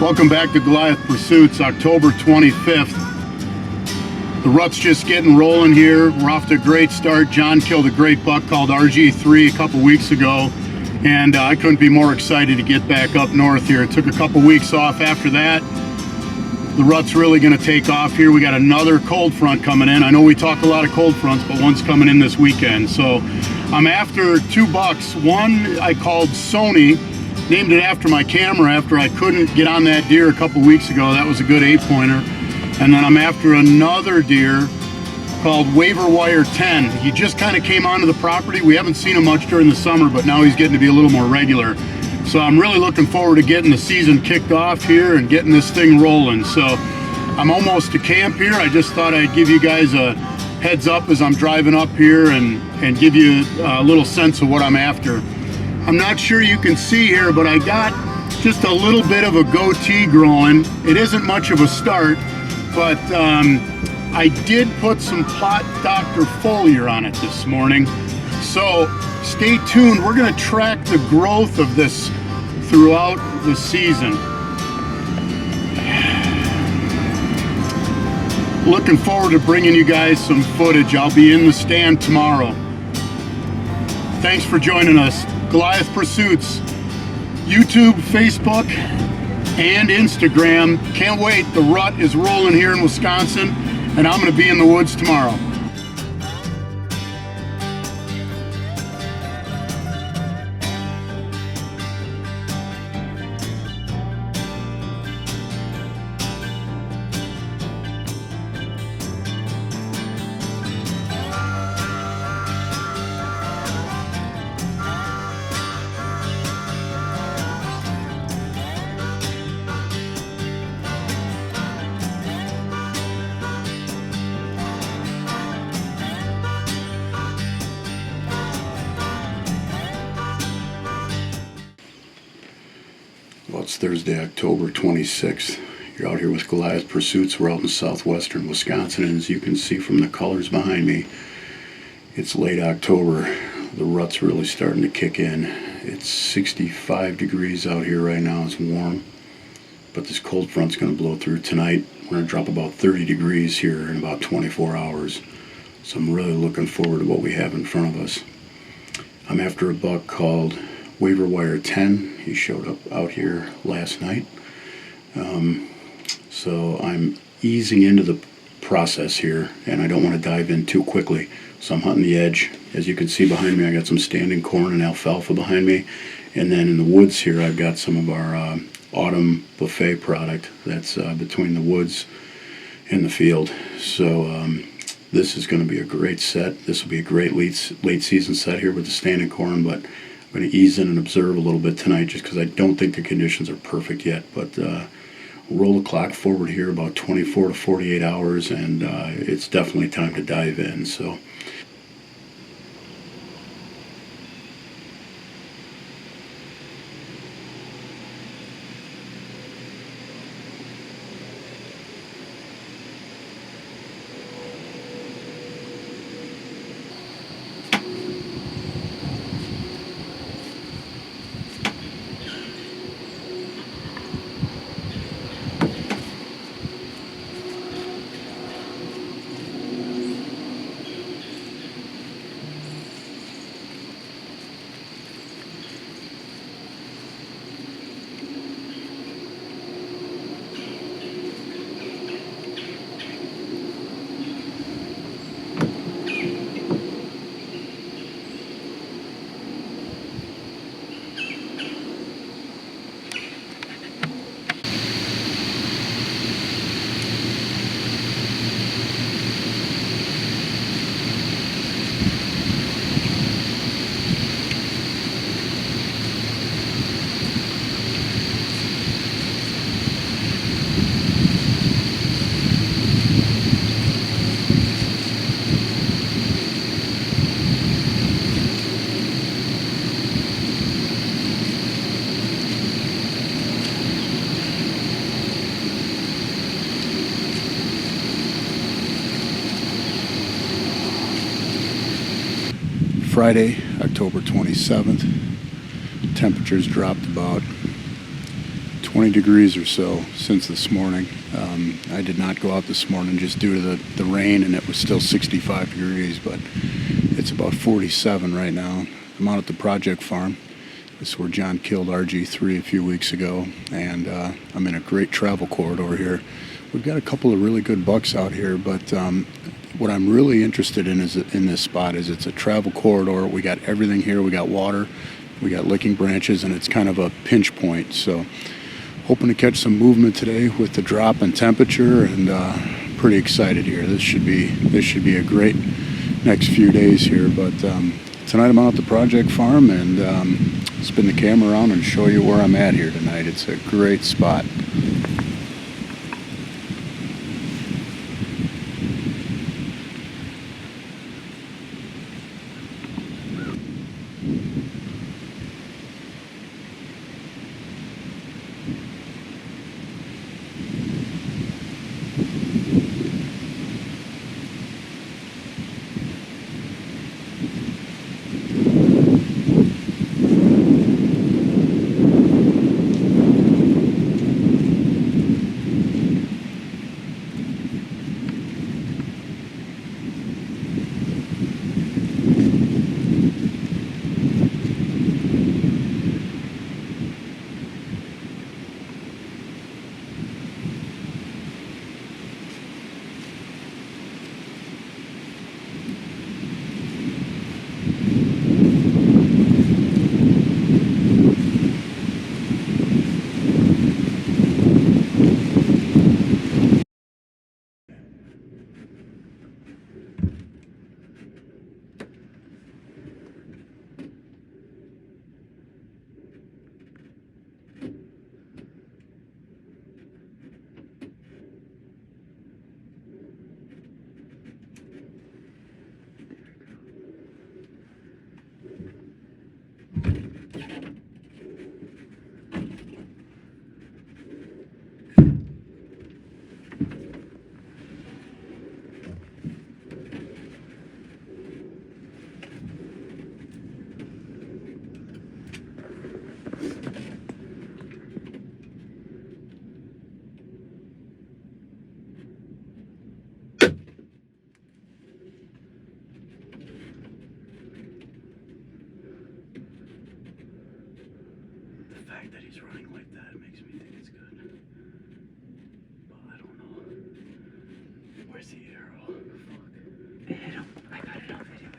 Welcome back to Goliath Pursuits, October 25th. The rut's just getting rolling here. We're off to a great start. John killed a great buck called RG3 a couple weeks ago, and I couldn't be more excited to get back up north here. It took a couple weeks off after that. The rut's really going to take off here. We got another cold front coming in. I know we talk a lot of cold fronts, but one's coming in this weekend. So I'm after two bucks. One I called Sony, named it after my camera after I couldn't get on that deer a couple weeks ago. That was a good 8-pointer. And then I'm after another deer called Waiver Wire 10. He just kind of came onto the property. We haven't seen him much during the summer, but now he's getting to be a little more regular. So I'm really looking forward to getting the season kicked off here and getting this thing rolling. So I'm almost to camp here. I just thought I'd give you guys a heads up as I'm driving up here and give you a little sense of what I'm after. I'm not sure you can see here, but I got just a little bit of a goatee growing. It isn't much of a start, but I did put some Plot Dr. Foliar on it this morning. So stay tuned. We're going to track the growth of this throughout the season. Looking forward to bringing you guys some footage. I'll be in the stand tomorrow. Thanks for joining us. Goliath Pursuits, YouTube, Facebook, and Instagram. Can't wait. The rut is rolling here in Wisconsin, and I'm going to be in the woods tomorrow. Well, it's Thursday, October 26th. You're out here with Goliath Pursuits. We're out in southwestern Wisconsin, and as you can see from the colors behind me, it's late October. The rut's really starting to kick in. It's 65 degrees out here right now. It's warm, but this cold front's going to blow through tonight. We're going to drop about 30 degrees here in about 24 hours. So I'm really looking forward to what we have in front of us. I'm after a buck called Waiver Wire 10. He showed up out here last night. So I'm easing into the process here, and I don't want to dive in too quickly. So I'm hunting the edge. As you can see behind me, I got some standing corn and alfalfa behind me. And then in the woods here, I've got some of our autumn buffet product that's between the woods and the field. So this is going to be a great set. This will be a great late season set here with the standing corn, but I'm going to ease in and observe a little bit tonight just because I don't think the conditions are perfect yet. But roll the clock forward here about 24 to 48 hours, and it's definitely time to dive in. So Friday, October 27th. Temperatures dropped about 20 degrees or so since this morning. I did not go out this morning just due to the rain, and it was still 65 degrees, but it's about 47 right now. I'm out at the project farm. This is where John killed RG3 a few weeks ago, and I'm in a great travel corridor here. We've got a couple of really good bucks out here, but what I'm really interested in is in this spot is it's a travel corridor. We got everything here. We got water, we got licking branches, and it's kind of a pinch point. So hoping to catch some movement today with the drop in temperature, and pretty excited here. This should be a great next few days here. But tonight I'm out at the project farm and spin the camera around and show you where I'm at here tonight. It's a great spot. That he's running like that makes me think it's good, but I don't know. Where's the arrow? Fuck. Hit him. I got it on video.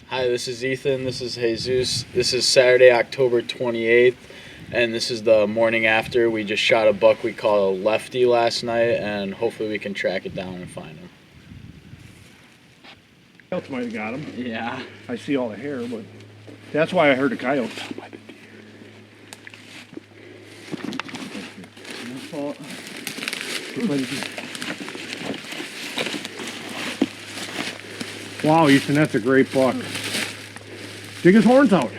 Hi, this is Ethan. This is Jesus. This is Saturday, October 28th, and this is the morning after. We just shot a buck we call a Lefty last night, and hopefully we can track it down and find him. Coyotes might have got him. Yeah. I see all the hair, but that's why I heard a coyote. Wow, Ethan, that's a great buck. Dig his horns out.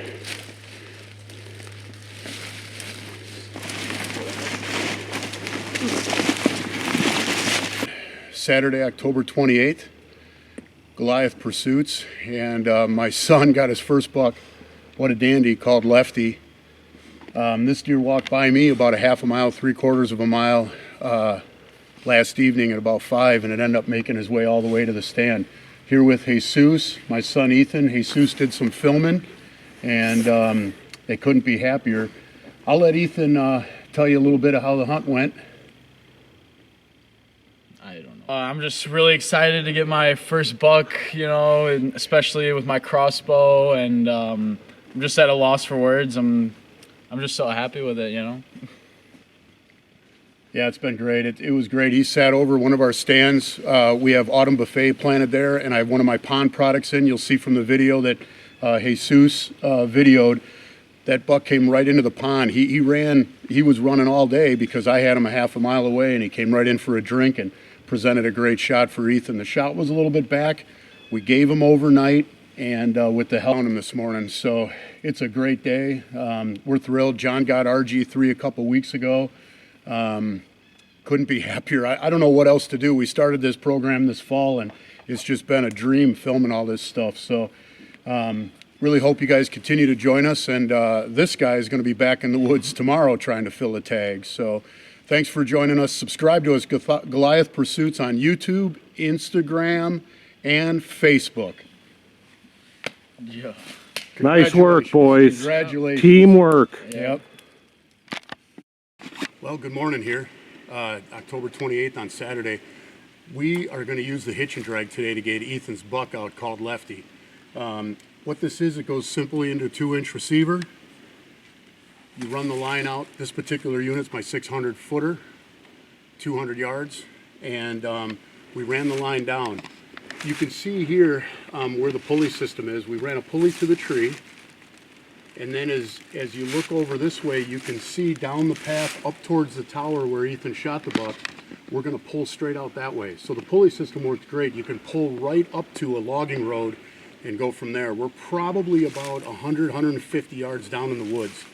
Saturday, October 28th, Goliath pursuits, and my son got his first buck. What a dandy, called Lefty. This deer walked by me about a half a mile, 3/4 of a mile last evening at about 5, and it ended up making his way all the way to the stand. Here with Jesus, my son Ethan. Jesus did some filming, and they couldn't be happier. I'll let Ethan tell you a little bit of how the hunt went. I don't know. I'm just really excited to get my first buck, you know, and especially with my crossbow, and I'm just at a loss for words. I'm just so happy with it, you know. Yeah, it's been great. It was great. He sat over one of our stands. We have Autumn Buffet planted there, and I have one of my pond products in. You'll see from the video that Jesus videoed. That buck came right into the pond. He was running all day because I had him a half a mile away, and he came right in for a drink and presented a great shot for Ethan. The shot was a little bit back. We gave him overnight, and with the help on him this morning. So it's a great day. We're thrilled. John got RG3 a couple weeks ago. Couldn't be happier. I don't know what else to do. We started this program this fall, and it's just been a dream filming all this stuff. So Really hope you guys continue to join us, and this guy is going to be back in the woods tomorrow trying to fill a tag. So thanks for joining us. Subscribe to us, Goliath Pursuits, on YouTube, Instagram, and Facebook. Yeah. Nice work, boys. Congratulations. Teamwork. Yep. Well, good morning here. October 28th on Saturday. We are going to use the hitch and drag today to get Ethan's buck out called Lefty. What this is, it goes simply into a 2-inch receiver. You run the line out. This particular unit's my 600 footer, 200 yards, and we ran the line down. You can see here where the pulley system is. We ran a pulley to the tree, and then as you look over this way, you can see down the path up towards the tower where Ethan shot the buck. We're going to pull straight out that way. So the pulley system works great. You can pull right up to a logging road and go from there. We're probably about 100, 150 yards down in the woods.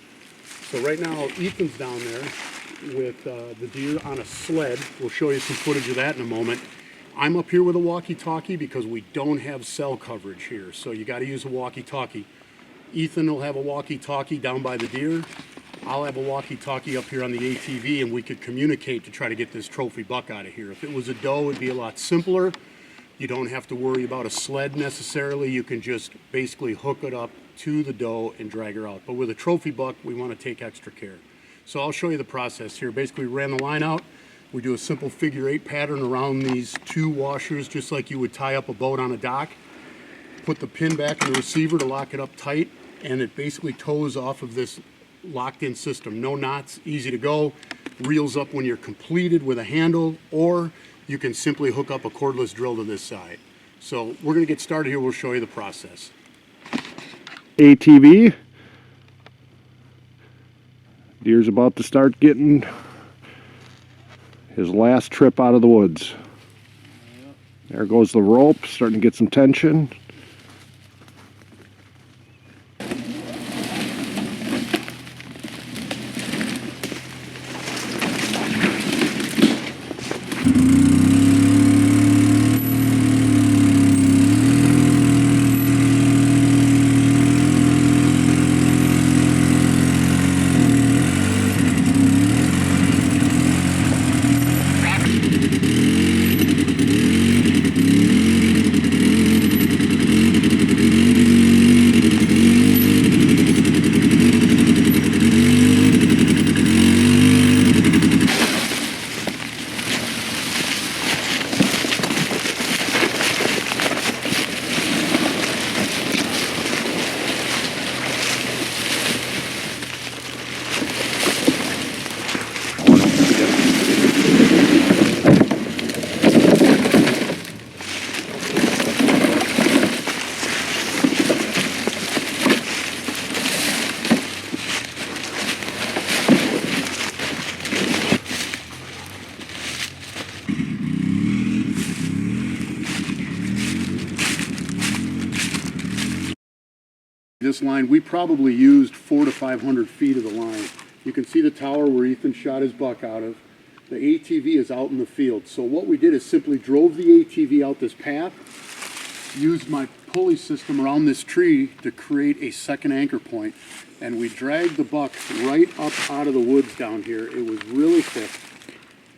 So right now, Ethan's down there with the deer on a sled. We'll show you some footage of that in a moment. I'm up here with a walkie-talkie because we don't have cell coverage here, so you got to use a walkie-talkie. Ethan will have a walkie-talkie down by the deer. I'll have a walkie-talkie up here on the ATV, and we could communicate to try to get this trophy buck out of here. If it was a doe, it'd be a lot simpler. You don't have to worry about a sled necessarily. You can just basically hook it up to the doe and drag her out. But with a trophy buck, we want to take extra care. So I'll show you the process here. Basically, we ran the line out. We do a simple figure 8 pattern around these 2 washers, just like you would tie up a boat on a dock. Put the pin back in the receiver to lock it up tight, and it basically tows off of this locked-in system. No knots, easy to go. Reels up when you're completed with a handle, or you can simply hook up a cordless drill to this side. So we're going to get started here. We'll show you the process. ATV. Deer's about to start getting his last trip out of the woods. There goes the rope, starting to get some tension. This line, we probably used 400 to 500 feet of the line. You can see the tower where Ethan shot his buck out of. The ATV is out in the field. So what we did is simply drove the ATV out this path, used my pulley system around this tree to create a second anchor point, and we dragged the buck right up out of the woods down here. It was really thick.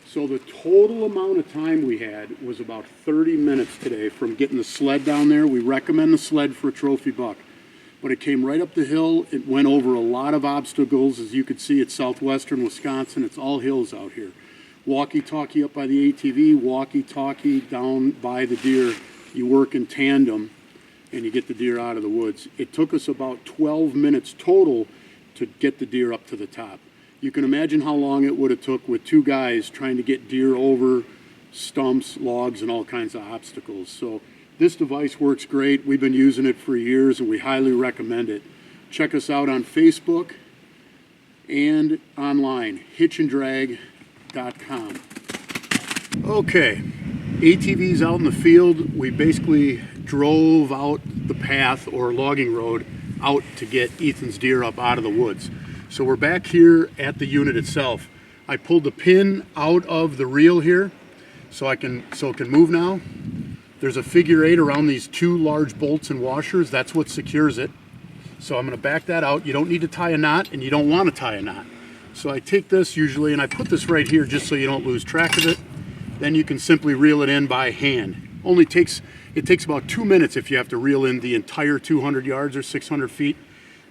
So the total amount of time we had was about 30 minutes today from getting the sled down there. We recommend the sled for a trophy buck. But it came right up the hill. It went over a lot of obstacles. As you can see, it's southwestern Wisconsin. It's all hills out here. Walkie-talkie up by the ATV, walkie-talkie down by the deer. You work in tandem, and you get the deer out of the woods. It took us about 12 minutes total to get the deer up to the top. You can imagine how long it would have took with 2 guys trying to get deer over stumps, logs, and all kinds of obstacles. So this device works great. We've been using it for years, and we highly recommend it. Check us out on Facebook and online, hitchanddrag.com. Okay, ATV's out in the field. We basically drove out the path or logging road out to get Ethan's deer up out of the woods. So we're back here at the unit itself. I pulled the pin out of the reel here so it can move now. There's a figure 8 around these 2 large bolts and washers. That's what secures it. So I'm going to back that out. You don't need to tie a knot, and you don't want to tie a knot. So I take this usually, and I put this right here just so you don't lose track of it. Then you can simply reel it in by hand. It takes about 2 minutes if you have to reel in the entire 200 yards or 600 feet.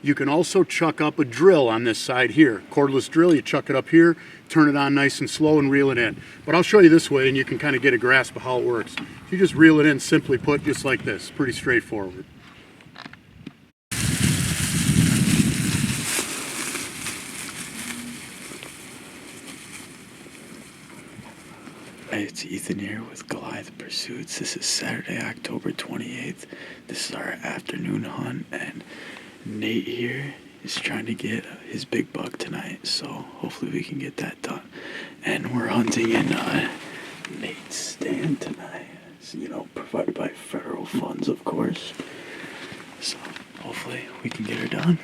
You can also chuck up a drill on this side here. Cordless drill, you chuck it up here, turn it on nice and slow and reel it in. But I'll show you this way and you can kind of get a grasp of how it works. You just reel it in, simply put, just like this. Pretty straightforward. Hey, it's Ethan here with Goliath Pursuits. This is Saturday, October 28th. This is our afternoon hunt, and Nate here is trying to get his big buck tonight, so hopefully we can get that done. And we're hunting in Nate's stand tonight. So, you know, provided by federal funds, of course. So hopefully we can get her done.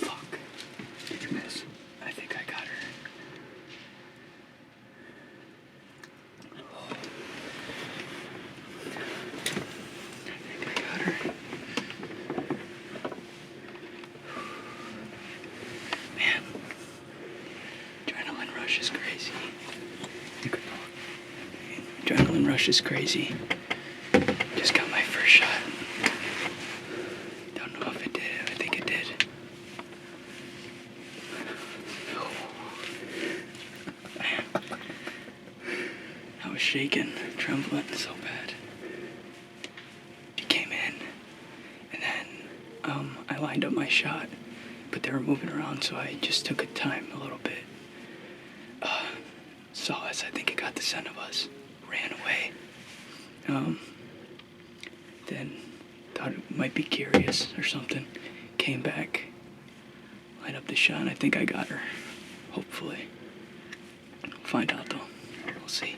Fuck. Did you miss? I think I got her. I think I got her. Man. Adrenaline rush is crazy. Adrenaline rush is crazy. Just got my first shot. Don't know if it did. I think it did. Man. I was shaking, trembling so bad. She came in, and then I lined up my shot, but they were moving around, so I just took a time a little bit. Saw us. I think it got the scent of us. Ran away. Then thought it might be curious or something. Came back, lined up the shot, and I think I got her. Hopefully. Find out though. We'll see.